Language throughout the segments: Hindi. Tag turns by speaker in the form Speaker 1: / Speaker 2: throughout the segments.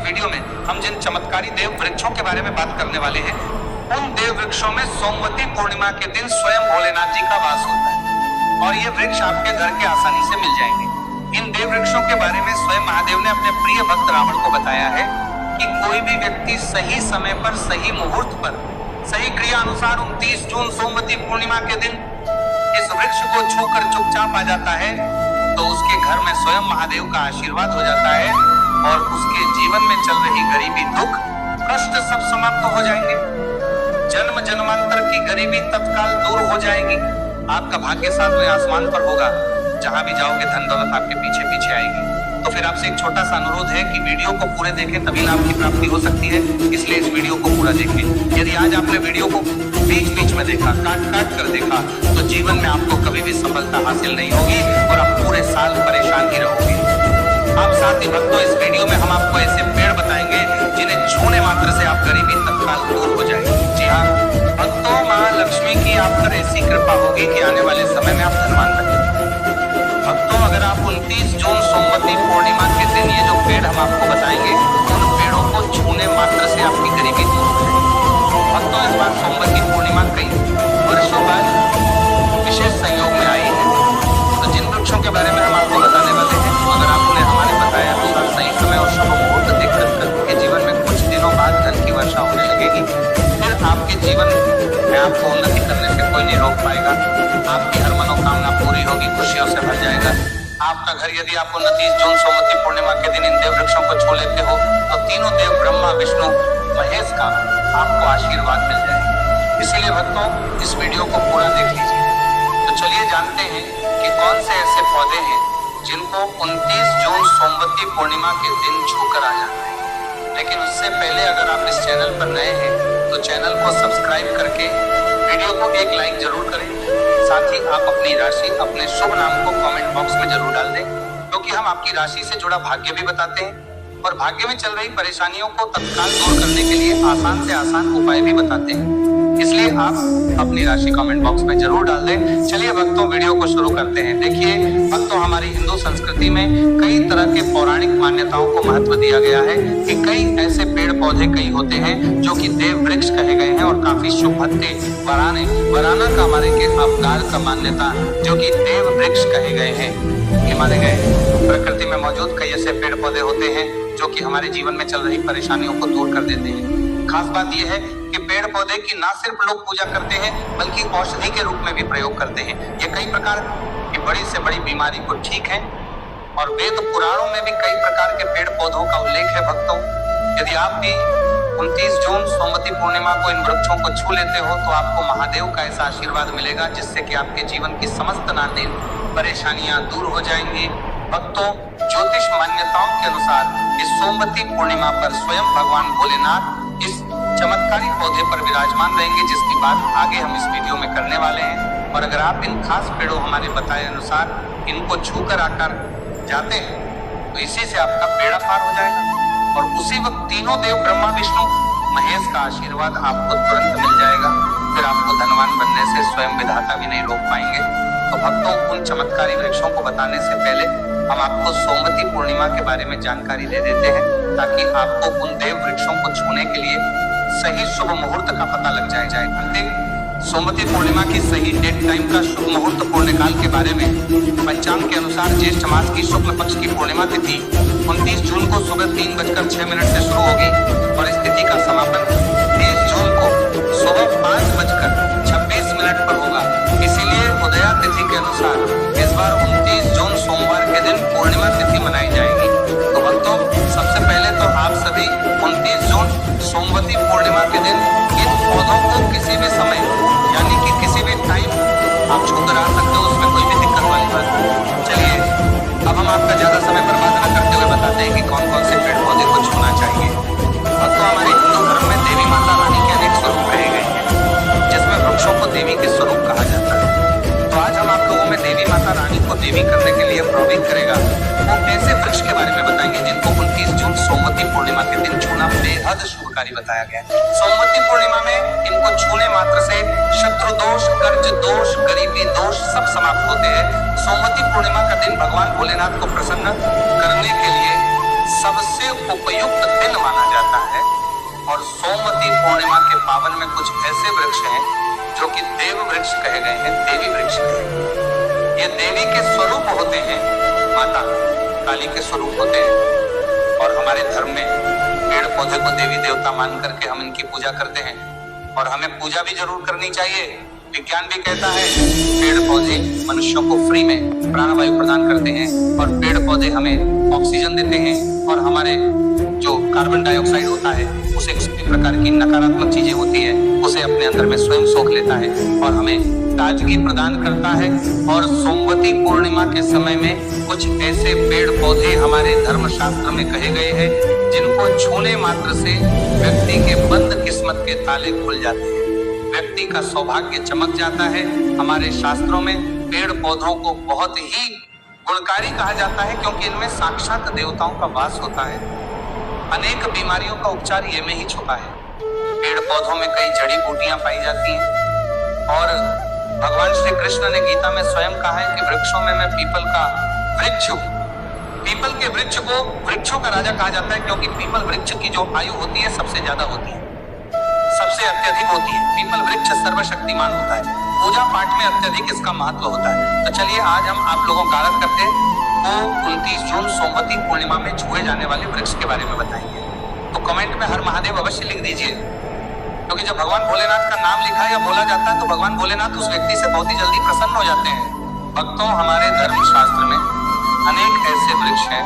Speaker 1: वीडियो में हम जिन चमत्कारी देव वृक्षों के बारे में बात करने वाले हैं, उन देव वृक्षों में सोमवती पूर्णिमा के दिन स्वयं भोलेनाथ जी का वास होता है और ये वृक्ष आपके घर के आसानी से मिल जाएंगे। इन देव वृक्षों के बारे में स्वयं महादेव ने अपने प्रिय भक्त रावण को बताया है कि कोई भी व्यक्ति सही समय पर, सही मुहूर्त पर, सही क्रिया अनुसार 29 जून सोमवती पूर्णिमा के दिन इस वृक्ष को छूकर चुपचाप आ जाता है तो उसके घर में स्वयं महादेव का आशीर्वाद हो जाता है और उसके जीवन में चल रही गरीबी, दुख, कष्ट सब समाप्त हो जाएंगे। जन्म जन्मांतर की गरीबी तत्काल दूर हो जाएगी। आपका भाग्य सातवें आसमान पर होगा। जहां भी जाओगे धन दौलत आपके पीछे पीछे आएगी। तो फिर आपसे एक छोटा सा अनुरोध है कि वीडियो को पूरे देखें, तभी लाभ की प्राप्ति हो सकती है। इसलिए इस वीडियो को पूरा देखें। यदि आज आपने वीडियो को बीच बीच में देखा, काट काट कर देखा, तो जीवन में आपको कभी भी सफलता हासिल नहीं होगी और आप पूरे साल परेशान ही रहोगे। आप साथ ही भक्तों, इस वीडियो में हम आपको ऐसे पेड़ बताएंगे जिन्हें छूने मात्र से आप गरीबी तत्काल दूर हो जाएगी। जी हाँ भक्तों, महालक्ष्मी की आप पर ऐसी कृपा होगी कि आने वाले समय में आप धनवान बनेंगे। भक्तों, अगर आप 29 जून सोमवती पूर्णिमा के दिन ये जो पेड़ हम आपको बताएंगे, उन पेड़ों को छूने मात्र से आपकी गरीबी दूर हो जाएगी। भक्तों, इस बार सोमवती पूर्णिमा कई वर्षों बाद विशेष संयोग में आई है। तो जिन वृक्षों के बारे में हम आपको बताने वाले हैं, अगर आपने हमारे बताया अनुसार सही समय और शुभ मुहूर्त देखकर के जीवन में कुछ दिनों बाद धन की वर्षा होने लगेगी, फिर आपके जीवन में आपको उन्नति करने से कोई नहीं रोक पाएगा। आपकी हर मनोकामना पूरी होगी, खुशियों से भर जाएगा। आपका घर, यदि आप 29 जून सोमवती पूर्णिमा के दिन इन देव वृक्षों को छू लेते हो तो तीनों देव ब्रह्मा, विष्णु, महेश का आपको आशीर्वाद मिल जाएगा। इसीलिए भक्तों, इस वीडियो को पूरा देख लीजिए। तो चलिए जानते हैं कि कौन से ऐसे पौधे हैं जिनको 29 जून सोमवती पूर्णिमा के दिन छूकर आ जाते हैं। लेकिन उससे पहले अगर आप इस चैनल पर नए हैं तो चैनल को सब्सक्राइब करके वीडियो को एक लाइक जरूर करें। साथ ही आप अपनी राशि, अपने शुभ नाम को कमेंट बॉक्स में जरूर डाल दें, क्योंकि हम आपकी राशि से जुड़ा भाग्य भी बताते हैं और भाग्य में चल रही परेशानियों को तत्काल दूर करने के लिए आसान से आसान उपाय भी बताते हैं। इसलिए आप अपनी राशि कमेंट बॉक्स में जरूर डाल दें। चलिए भक्तों, वीडियो को शुरू करते हैं। देखिए भक्तों, हमारी हिंदू संस्कृति में कई तरह के पौराणिक मान्यताओं को महत्व दिया गया है कि कई ऐसे पेड़ पौधे कई होते हैं जो कि देव वृक्ष कहे गए हैं और काफी शुभ भत्ते, वराना का हमारे के अवगार का मान्यता जो कि देव वृक्ष कहे गए हैं, ये माने गए। प्रकृति में मौजूद कई ऐसे पेड़ पौधे होते हैं जो कि हमारे जीवन में चल रही परेशानियों को दूर कर देते हैं। खास बात यह है कि पेड़ पौधे की ना सिर्फ लोग पूजा करते हैं बल्कि औषधि के रूप में भी प्रयोग करते हैं। ये कई प्रकार की बड़ी से बड़ी बीमारी को ठीक है और वेद पुराणों में भी कई प्रकार के पेड़ पौधों का उल्लेख है। भक्तों, यदि आप भी 29 जून सोमवती पूर्णिमा को इन वृक्षों को छू लेते हो तो आपको महादेव का ऐसा आशीर्वाद मिलेगा जिससे कि आपके जीवन की समस्त नानीन परेशानियां दूर हो जाएंगी। भक्तों, ज्योतिष मान्यताओं के अनुसार इस सोमवती पूर्णिमा पर स्वयं भगवान भोलेनाथ इस चमत्कारी पौधे पर विराजमान रहेंगे, जिसकी बात आगे हम इस वीडियो में करने वाले हैं। और अगर आप इन खास पेड़ों हमारे बताए अनुसार इनको छूकर आकर जाते हैं तो इसी से आपका बेड़ा पार हो जाएगा और उसी वक्त तीनों देव ब्रह्मा, विष्णु, महेश का आशीर्वाद आपको तुरंत मिल जाएगा। फिर आपको धनवान बनने से स्वयं विधाता भी नहीं रोक पाएंगे। तो भक्तों, उन चमत्कारी वृक्षों को बताने से पहले हम आपको सोमवती पूर्णिमा के बारे में जानकारी दे देते हैं ताकि आपको उन देव वृक्षों को छूने के लिए सही शुभ मुहूर्त का पता लग जाए। सोमवती पूर्णिमा की सही डेट टाइम का शुभ मुहूर्त पूर्णकाल के बारे में पंचांग के अनुसार ज्येष्ठ मास की शुक्ल पक्ष की पूर्णिमा तिथि 29 जून को सुबह 3:06 से शुरू होगी और इस तिथि का समापन 30 जून को सुबह 5:26 पर होगा। इसीलिए उदया तिथि के अनुसार इस बार 29 जून सोमवार के दिन पूर्णिमा तिथि मनाई जाएगी। तो भक्तों, सबसे पहले तो आप सभी 29 जून सोमवती पूर्णिमा के दिन इन पौधों को किसी भी समय यानी कि किसी भी टाइम आप छूकर आ सकते हो, उसमें कोई भी दिक्कत वाली बात नहीं। चलिए अब हम आपका ज्यादा समय बर्बाद न करते हुए बताते हैं कि कौन कौन से पेड़ पौधे को छूना चाहिए। भक्तों, हमारे हिंदू धर्म में देवी माता रानी के अनेक स्वरूप कहे गए हैं जिसमें वृक्षों को देवी के स्वरूप कहा जाता है। तो आज हम आप लोगों में देवी माता रानी को देवी करने के लिए प्रभावित करेगा वो ऐसे वृक्ष के बारे में बताएंगे जिनको 29 जून सोमवती पूर्णिमा के दिन छूना बेहद शुभकारी बताया गया है। सोमवती पूर्णिमा में इनको छूने मात्र से शत्रु दोष, कर्ज दोष, गरीबी दोष सब समाप्त होते हैं। सोमवती पूर्णिमा का दिन भगवान भोलेनाथ को प्रसन्न करने के लिए सबसे उपयुक्त दिन सोमवती पूर्णिमा के पावन में कुछ ऐसे वृक्ष हैं जो कि देव वृक्ष कहे गए हैं, देवी वृक्ष कहे गए। ये देवी के स्वरूप होते हैं, माता काली के स्वरूप होते हैं। और हमारे धर्म में पेड़ पौधे को देवी देवता मान करके हम इनकी पूजा करते हैं और हमें पूजा भी जरूर करनी चाहिए। विज्ञान भी कहता है पेड़ पौधे मनुष्यों को फ्री में प्राणवायु प्रदान करते हैं और पेड़ पौधे हमें ऑक्सीजन देते हैं और हमारे जो कार्बन डाइऑक्साइड होता है उसे किसी प्रकार की नकारात्मक चीजें होती है उसे अपने अंदर में स्वयं सोख लेता है और हमें ताजगी प्रदान करता है। और सोमवती पूर्णिमा के समय में कुछ ऐसे पेड़ पौधे हमारे धर्म शास्त्र में कहे गए हैं जिनको छूने मात्र से व्यक्ति के बंद किस्मत के ताले खुल जाते हैं, व्यक्ति का सौभाग्य चमक जाता है। हमारे शास्त्रों में पेड़ पौधों को बहुत ही गुणकारी कहा जाता है क्योंकि इनमें साक्षात देवताओं का वास होता है। अनेक बीमारियों का उपचार ये में ही छुपा है। पेड़ पौधों में कई जड़ी बूटियां पाई जाती हैं और भगवान श्री कृष्ण ने गीता में स्वयं कहा है कि वृक्षों में मैं पीपल का वृक्ष हूँ। पीपल के वृक्ष को वृक्षों का राजा कहा जाता है क्योंकि पीपल वृक्ष की जो आयु होती है सबसे ज्यादा होती है, सबसे अत्यधिक होती है। पीपल वृक्ष सर्वशक्तिमान होता है, पूजा पाठ में अत्यधिक इसका महत्व होता है। तो चलिए आज हम आप लोगों का आरत करते हैं वो 29 जून सोमवती पूर्णिमा में छुए जाने वाले वृक्ष के बारे में बताएंगे। तो कमेंट में हर महादेव अवश्य लिख दीजिए क्योंकि जब भगवान भोलेनाथ का नाम लिखा या बोला जाता है तो भगवान भोलेनाथ उस व्यक्ति से बहुत ही जल्दी प्रसन्न हो जाते हैं। भक्तों, हमारे धर्म शास्त्र में अनेक ऐसे वृक्ष हैं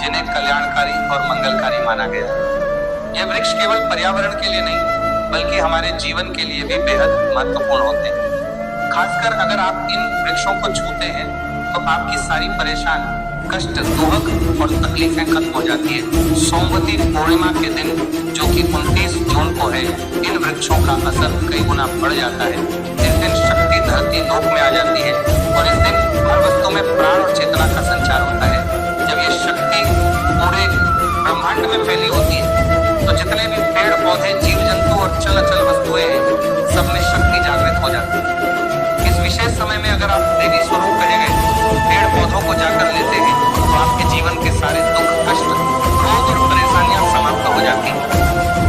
Speaker 1: जिन्हें कल्याणकारी और मंगलकारी माना गया है। यह वृक्ष केवल पर्यावरण के लिए नहीं बल्कि हमारे जीवन के लिए भी बेहद महत्वपूर्ण होते हैं। खासकर अगर आप इन वृक्षों को छूते हैं तो आपकी सारी परेशान, कष्ट, दुख और तकलीफें खत्म हो जाती है। सोमवती पूर्णिमा के दिन जो कि 29 जून को है, इन वृक्षों का असर कई गुना बढ़ जाता है। इस दिन शक्ति धरती लोक में आ जाती है और इस दिन हर वस्तु में प्राण और चेतना का संचार होता है। जब ये शक्ति पूरे ब्रह्मांड में फैली होती है तो जितने भी पेड़ पौधे, जीव जंतु और चल अचल वस्तुएं हैं सब में शक्ति जागृत हो जाती है। इस विशेष समय में अगर आप देवी स्वरूप कहे गए पेड़ पौधों को जाकर लेते हैं तो आपके जीवन के सारे दुख, कष्ट, रोग और परेशानियां समाप्त हो जाती हैं।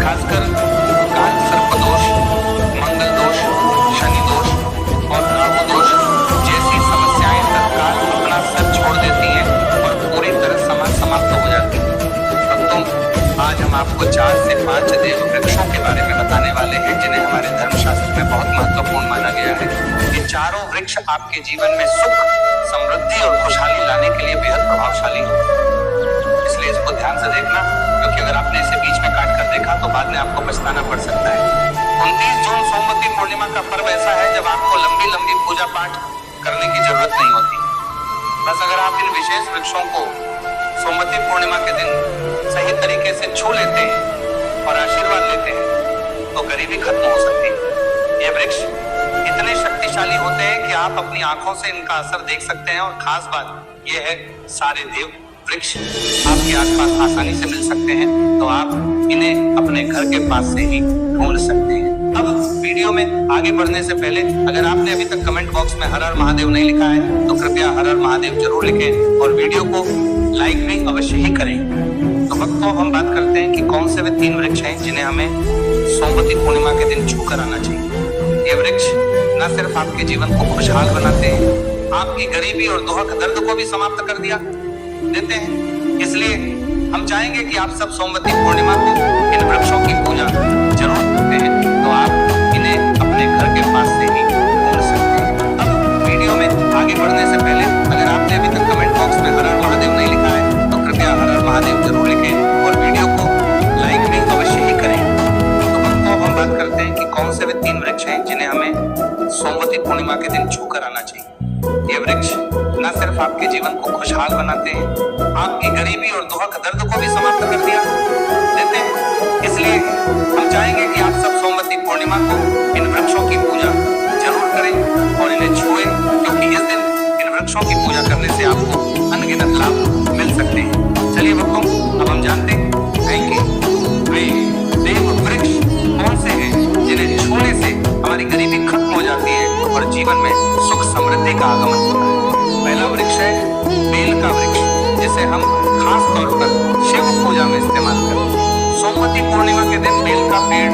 Speaker 1: खासकर काल सर्प दोष, मंगल दोष, शनि दोष और राहु दोष जैसी समस्याएं तत्काल अपना सर छोड़ देती हैं और पूरी तरह समाप्त हो जाती हैं। भक्तों, आज हम आपको 4 से 5 देव वृक्षों के बारे में बताने वाले हैं जिन्हें हमारे धर्मशास्त्र में बहुत महत्वपूर्ण माना गया है। ये चारों वृक्ष आपके जीवन में सुख, समृद्धि और खुशहाली लाने के लिए बेहद प्रभावशाली होते हैं। इसलिए इसको ध्यान से देखना क्योंकि अगर आपने इसे बीच में काट कर देखा तो बाद में आपको पछताना पड़ सकता है। 29 जून सोमवती पूर्णिमा का पर्व ऐसा है जब आपको लंबी लंबी पूजा पाठ करने की जरूरत नहीं होती। बस अगर आप इन विशेष वृक्षों को सोमवती पूर्णिमा के दिन सही तरीके से छू लेते हैं और आशीर्वाद लेते हैं तो गरीबी खत्म हो सकती है। ये वृक्ष इतने शक्तिशाली होते हैं कि आप अपनी आंखों से इनका असर देख सकते हैं और खास बात यह है सारे देव वृक्ष आपके आसपास आसानी से मिल सकते हैं तो आप इन्हें अपने घर के पास से ही ढूंढ सकते हैं। अब वीडियो में आगे बढ़ने से पहले अगर आपने अभी तक कमेंट बॉक्स में हर हर महादेव नहीं लिखा है तो कृपया हर हर महादेव जरूर लिखें और वीडियो को लाइक भी अवश्य ही करें। तो भक्तों, हम बात करते हैं कि कौन से वे 3 वृक्ष हैं जिन्हें हमें सोमवती पूर्णिमा के दिन छू कर आना चाहिए। ये वृक्ष न सिर्फ आपके जीवन को खुशहाल बनाते हैं, आपकी गरीबी और दुख दर्द को भी समाप्त कर देते हैं। इसलिए हम चाहेंगे कि आप सब सोमवती पूर्णिमा को इन वृक्षों की पूजा जरूर करते हैं तो आप इन्हें अपने घर के पास से ही ढूंढ सकते हैं। अब वीडियो में आगे बढ़ने से पहले अगर आपने अभी तक कमेंट बॉक्स में हर हर महादेव नहीं लिखा है तो कृपया हर हर महादेव जरूर लिखें और वीडियो को लाइक भी अवश्य ही करें। तो भक्तों, हम बात करते हैं कि कौन से वे 3 वृक्ष हैं जिन्हें हमें सोमवती पूर्णिमा के दिन छू कर आना चाहिए। ये वृक्ष न सिर्फ आपके जीवन को खुशहाल बनाते हैं, आपकी गरीबी और दुख दर्द को भी समाप्त कर देते हैं। इसलिए हम चाहेंगे कि आप सब सोमवती पूर्णिमा को इन वृक्षों की पूजा जरूर करें और इन्हें छुएं क्योंकि इस दिन इन वृक्षों की पूजा करने से आपको अनगिनत लाभ मिल सकते हैं। चलिए भक्तों, अब हम जानते हैं कि वे देव वृक्ष कौन से हैं जिन्हें छूने से हमारी गरीबी खत्म हो जाती है और जीवन में सुख समृद्धि का आगमन होता है। पहला वृक्ष है बेल का वृक्ष जिसे हम खास तौर पर शिव पूजा में इस्तेमाल करते हैं। सोमवती पूर्णिमा के दिन बेल का पेड़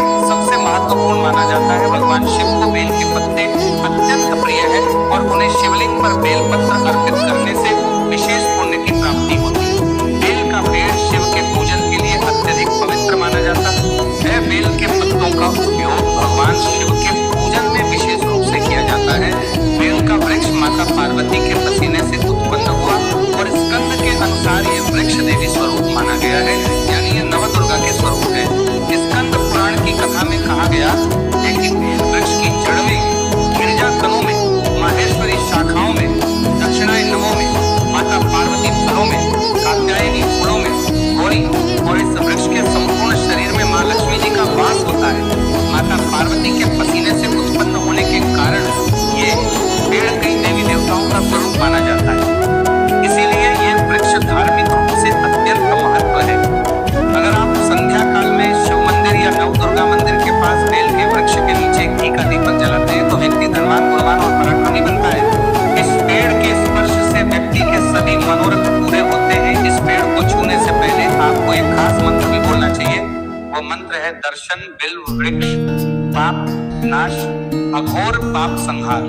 Speaker 1: महत्वपूर्ण माना जाता है। भगवान शिव को बेल के पत्ते अत्यंत प्रिय है और उन्हें शिवलिंग पर बेलपत्र अर्पित करने से विशेष पुण्य की प्राप्ति होती है। बेल का पेड़ शिव के पूजन के लिए अत्यधिक पवित्र माना जाता है। बेल के पत्तों का उपयोग भगवान शिव के पूजन में विशेष रूप से किया जाता है। बेल का वृक्ष माता पार्वती के पसीने से उत्पन्न हुआ और स्कंद के अनुसार ये वृक्ष देवी स्वरूप माना गया है, यानी ये नवदुर्गा के स्वरूप है। स्कंद पुराण की कथा में कहा गया है कि बेल वृक्ष की जड़ में, गिरिजा तनों में, माहेश्वरी शाखाओं में, दक्षिणायन नवों में, माता पार्वती फलों में, कात्यायनी फूलों में, गौरी और इस वृक्ष के संपूर्ण शरीर में माँ लक्ष्मी जी का वास होता है। माता पार्वती के पसीने से उत्पन्न होने के कारण ये पेड़ कई देवी देवताओं का स्वरूप माना जाता है। इसीलिए ये वृक्ष धार्मिक रूप से अत्यंत महत्व है। अगर आप संध्या काल में शिव मंदिर या नव दुर्गा मंदिर के पास बेल के वृक्ष के नीचे घी का दीपक जलाते हैं तो व्यक्ति धनवान, गुणवान और पराक्रमी बनता है। इस पेड़ के स्पर्श से व्यक्ति के सभी मनोरथ पूरे होते हैं। इस पेड़ को छूने से पहले आपको एक खास मंत्र भी बोलना चाहिए। वो मंत्र है दर्शन बिल्व वृक्ष पाप नाश अघोर पाप संहार।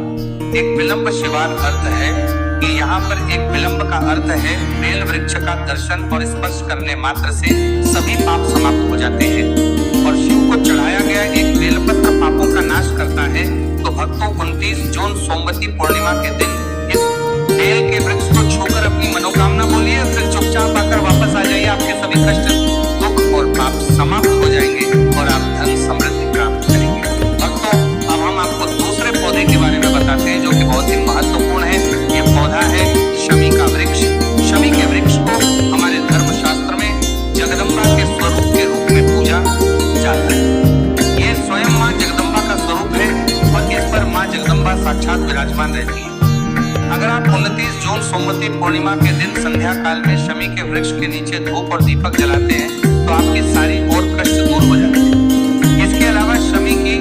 Speaker 1: एक विलंब शिवार अर्थ है कि यहाँ पर एक विलंब का अर्थ है बेल वृक्ष का दर्शन और स्पर्श करने मात्र से सभी पाप समाप्त हो जाते हैं। और शिव को चढ़ाया गया एक बेलपत्र पापों का नाश करता है। तो भक्तों 29 जून सोमवती पूर्णिमा के दिन इस बेल के वृक्ष को छूकर अपनी मनोकामना बोलिए, फिर चुपचाप आकर वापस आ जाइए। आपके सभी कष्ट, दुख और पाप समाप्त हो जाएंगे और आप धन समृद्धि प्राप्त करेंगे। भक्तों, अब हम आपको दूसरे पौधे के बारे में बताते हैं जो कि बहुत ही महत्वपूर्ण है। ये पौधा है शमी का वृक्ष। शमी के वृक्ष को हमारे धर्मशास्त्र में जगदम्बा के स्वरूप के रूप में पूजा जाता है। ये स्वयं माँ जगदम्बा का स्वरूप है और इस पर माँ जगदम्बा साक्षात विराजमान रहती है। अगर आप 29 जून सोमवती पूर्णिमा के दिन संध्या काल में शमी के वृक्ष के नीचे धूप और दीपक जलाते हैं तो आपकी सारी और कष्ट दूर हो जाते हैं। इसके अलावा शमी की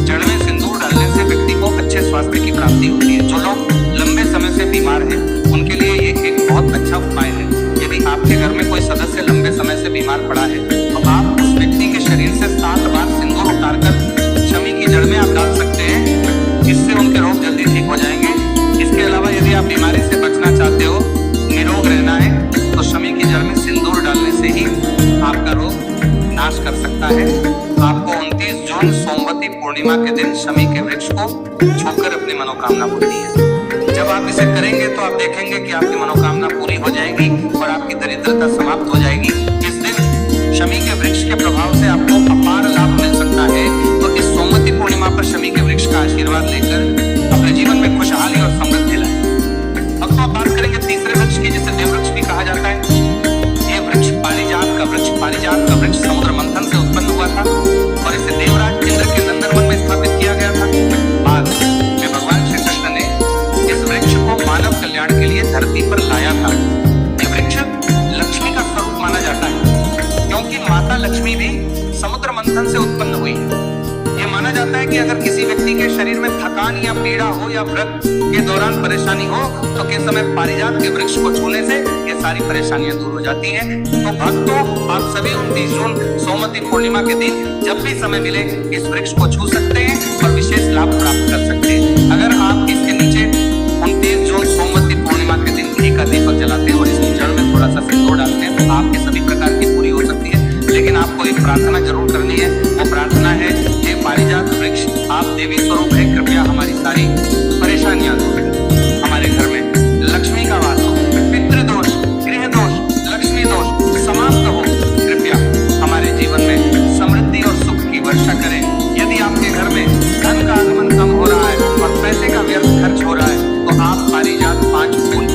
Speaker 1: जड़ में सिंदूर डालने से व्यक्ति को अच्छे स्वास्थ्य की प्राप्ति होती है। जो लोग लंबे समय से बीमार हैं उनके लिए ये एक बहुत अच्छा उपाय है। यदि आपके घर में कोई सदस्य लंबे समय से बीमार पड़ा है तो आप उस व्यक्ति के शरीर से 7 बार सिंदूर उतारकर शमी की जड़ में आप डाल सकते हैं। इससे उनके रोग जल्दी ठीक हो जाएंगे। इसके अलावा यदि आप बीमारी से बचना चाहते हो, निरोग रहना है, तो शमी की जड़ में सिंदूर डालने से ही आपका रोग नाश कर सकता है। आपको 29 जून सोमवती पूर्णिमा के दिन शमी के वृक्ष को छूकर अपनी मनोकामना बोलनी है। जब आप इसे करेंगे तो आप देखेंगे कि आपकी मनोकामना पूरी हो जाएगी और आपकी दरिद्रता समाप्त हो जाएगी। इस दिन शमी के वृक्ष के प्रभाव से आपको अपार लाभ मिल सकता है। तो इस सोमवती पूर्णिमा पर शमी के वृक्ष का आशीर्वाद लेकर अपने जीवन में खुशहाली और समृद्धि लाएं। अब तो आप बात करेंगे तीसरे वृक्ष की, जिसे देव वृक्ष भी कहा जाता है। ये वृक्ष पारिजात का वृक्ष। पारिजात का वृक्ष समुद्र मंथन से उत्पन्न हुआ था और इसे देवराज इंद्र के नंदनवन में स्थापित किया गया था। बाद में भगवान श्री कृष्ण ने इस वृक्ष को मानव कल्याण के लिए धरती पर लाया था। ये वृक्ष लक्ष्मी का स्वरूप माना जाता है क्योंकि माता लक्ष्मी भी समुद्र मंथन से उत्पन्न हुई है। ये माना जाता है कि अगर किसी व्यक्ति के शरीर में थकान या पीड़ा हो या व्रत के दौरान परेशानी हो तो के समय पारिजात के वृक्ष को छूने से ये सारी परेशानियां दूर हो जाती हैं। तो भक्तों, आप सभी 29 जून सोमवती पूर्णिमा के दिन जब भी समय मिले इस वृक्ष को छू सकते हैं और विशेष लाभ प्राप्त कर सकते हैं। अगर आप इसके नीचे 29 जून सोमवती पूर्णिमा के दिन घी का दीपक जलाते हैं और इसकी जड़ में थोड़ा सा सिंदूर डालते हैं तो आपकी सभी प्रकार की पूरी हो सकती है। लेकिन आपको एक प्रार्थना जरूर करनी है। वो प्रार्थना है, हे पारिजात वृक्ष, आप देवी स्वरूप है, कृपया हमारी सारी परेशानियां दूर करें। हमारे घर में लक्ष्मी का वास हो, पितृदोष, गृह दोष, लक्ष्मी दोष समाप्त हो। कृपया हमारे जीवन में समृद्धि और सुख की वर्षा करें। यदि आपके घर में धन का आगमन कम हो रहा है और पैसे का व्यर्थ खर्च हो रहा है तो आप पारिजात 5 फूल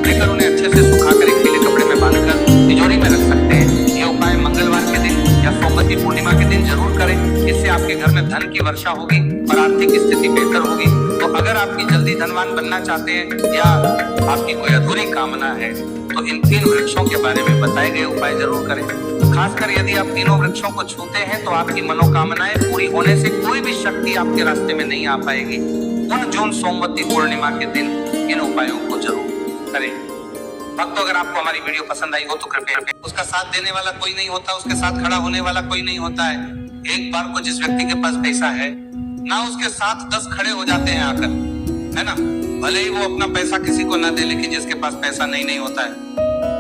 Speaker 1: लेकर उन्हें अच्छे से सुखाकर एक पीले कपड़े में बांधकर तिजोरी में रख सकते हैं। ये उपाय मंगलवार के दिन या सोमवती पूर्णिमा के दिन जरूर करें। इससे आपके घर में धन की वर्षा होगी और आर्थिक स्थिति बेहतर होगी। तो अगर आपकी जल्दी धनवान बनना चाहते हैं या आपकी कोई अधूरी कामना है तो इन 3 वृक्षों के बारे में बताए गए उपाय जरूर करें। खासकर यदि आप तीनों वृक्षों को छूते हैं तो आपकी मनोकामनाएं पूरी होने से कोई भी शक्ति आपके रास्ते में नहीं आ पाएगी। 29 जून सोमवती पूर्णिमा के दिन इन उपायों को जरूर करें। भक्तों, अगर आपको हमारी वीडियो पसंद आई हो तो कृपया, उसका साथ देने वाला कोई नहीं होता, उसके साथ खड़ा होने वाला कोई नहीं होता है। एक बार को जिस व्यक्ति के पास पैसा है ना, उसके साथ 10 खड़े हो जाते हैं आकर, है ना। भले ही वो अपना पैसा किसी को ना दे, लेकिन जिसके पास पैसा नहीं होता है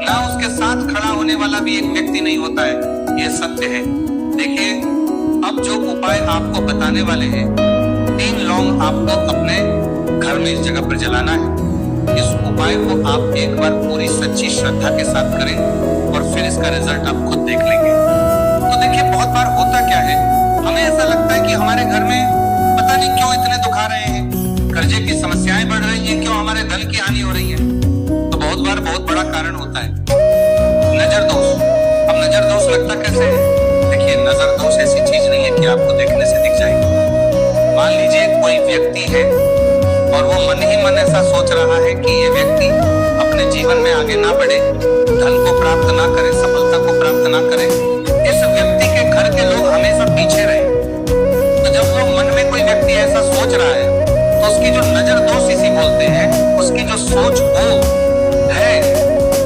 Speaker 1: ना, उसके साथ खड़ा होने वाला भी एक व्यक्ति नहीं होता है। ये सत्य है। देखिए, अब जो उपाय आपको बताने वाले हैं, 3 लौंग आपको अपने घर में इस जगह पर जलाना है। इस उपाय को आप एक बार पूरी सच्ची श्रद्धा के साथ करें और फिर इसका रिजल्ट आप खुद देख लेंगे। तो देखिए, बहुत बार होता क्या है, हमें ऐसा लगता है कि हमारे घर में पता नहीं क्यों इतने दुख आ रहे हैं, कर्जे की समस्याएं बढ़ रही हैं, क्यों हमारे धन की हानि हो रही है। तो बहुत बार बहुत बड़ा कारण होता है नजर दोष। अब नजर दोष लगता कैसे है? देखिए, नजर दोष ऐसी चीज नहीं है कि आपको देखने से दिख जाएगी। मान लीजिए कोई व्यक्ति है और वो मन ही मन ऐसा सोच रहा है कि ये व्यक्ति अपने जीवन में आगे ना बढ़े, धन को प्राप्त ना करे, सफलता को प्राप्त ना करे, इस व्यक्ति के घर के लोग हमेशा पीछे रहे। तो जब वो मन में कोई व्यक्ति ऐसा सोच रहा है, तो उसकी जो नजर दोष इसी बोलते हैं, उसकी जो सोच वो है,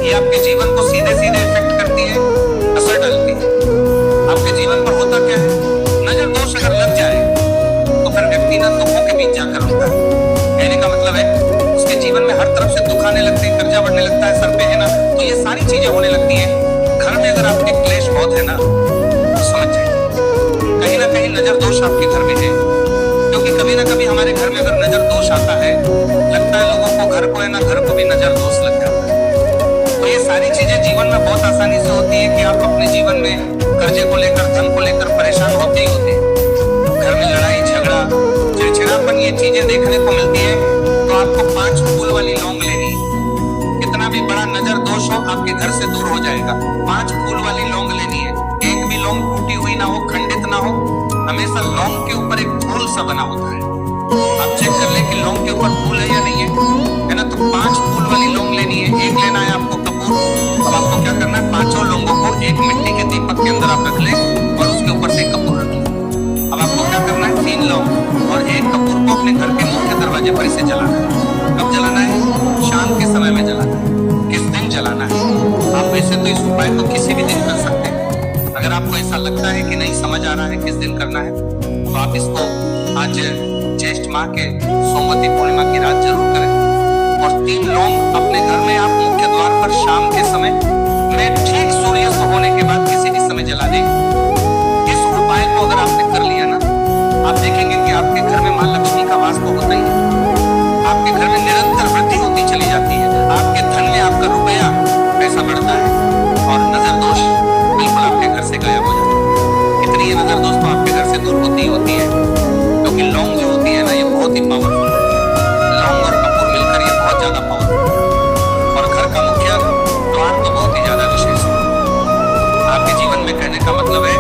Speaker 1: ये आपके जीवन को सीधे सीधे इफेक्ट करती है, असर डालती है। आपके जीवन पर होता क्या है, नजर दोष अगर लग जाए तो फिर व्यक्ति ना दुखों के बीच जाकर रुकता है। कहने का मतलब है, उसके जीवन में हर तरफ से दुख आने लगते हैं, कर्जा बढ़ने लगता है, सर पे है ना, तो ये सारी चीजें होने लगती हैं। घर में अगर आपके क्लेश बहुत है ना, तो समझ जाइए कहीं ना कहीं नजर दोष आपके घर में है। क्योंकि कभी ना कभी हमारे घर में अगर नजर दोष आता है, लगता है लोगों को, घर को है ना, घर को भी नजर दोष लग जाता है। तो ये सारी चीजें जीवन में बहुत आसानी से होती है कि आप अपने जीवन में कर्जे को लेकर, धन को लेकर परेशान होते ही होते हैं। घर में लड़ाई झगड़ा, चिड़चिड़ापन, ये चीजें देखने को मिलती है। तो आपको 5 फूल वाली लौंग लेनी है। कितना भी बड़ा नजर दोष हो, आपके घर से दूर हो जाएगा। 5 फूल वाली लौंग लेनी है। एक भी लौंग टूटी हुई ना हो, खंडित ना हो, हमेशा लौंग के ऊपर एक फूल सा बना होता है। आप चेक कर ले कि लौंग के ऊपर फूल है या नहीं है ना। तो 5 फूल वाली लौंग लेनी है। एक लेना है आपको कपूर। अब आपको क्या करना है, 5 लौंगों को एक मिट्टी के दीपक के अंदर आप रख ले और उसके ऊपर से कपूर रख ले। अब आपको क्या करना है, 3 लौंग और एक कपूर को अपने घर के मुख्य दरवाजे पर इसे जलाना है। कब जलाना है? शाम के समय में जलाना है। किस दिन जलाना है? आप वैसे तो इस उपाय को किसी भी दिन कर सकते हैं। अगर आपको ऐसा लगता है कि नहीं समझ आ रहा है किस दिन करना है, तो आप इसको आज ज्येष्ठ माह के सोमवती पूर्णिमा की रात जरूर करें। और 3 लौंग अपने घर में आप मुख्य द्वार पर शाम के समय में ठीक सूर्यास्त होने के बाद किसी भी समय जला दें। इस उपाय को अगर आपने कर लिया ना, आप देखेंगे कि आपके घर में मां लक्ष्मी का वास तो होता ही है। आपके घर में निरंतर वृद्धि होती चली जाती है। आपके धन में आपका रुपया पैसा बढ़ता है और नजर दोष बिल्कुल आपके घर से गायब हो जाता है। इतनी नजर दोष तो आपके घर से दूर होती ही होती है। क्योंकि लौंग जो होती है ना, ये बहुत ही पावरफुल है। लौंग और कपूर मिलकर ये बहुत ज्यादा पावरफुल है। और घर का मुख्य द्वार तो बहुत ही ज्यादा विशेष है। आपके जीवन में कहने का मतलब है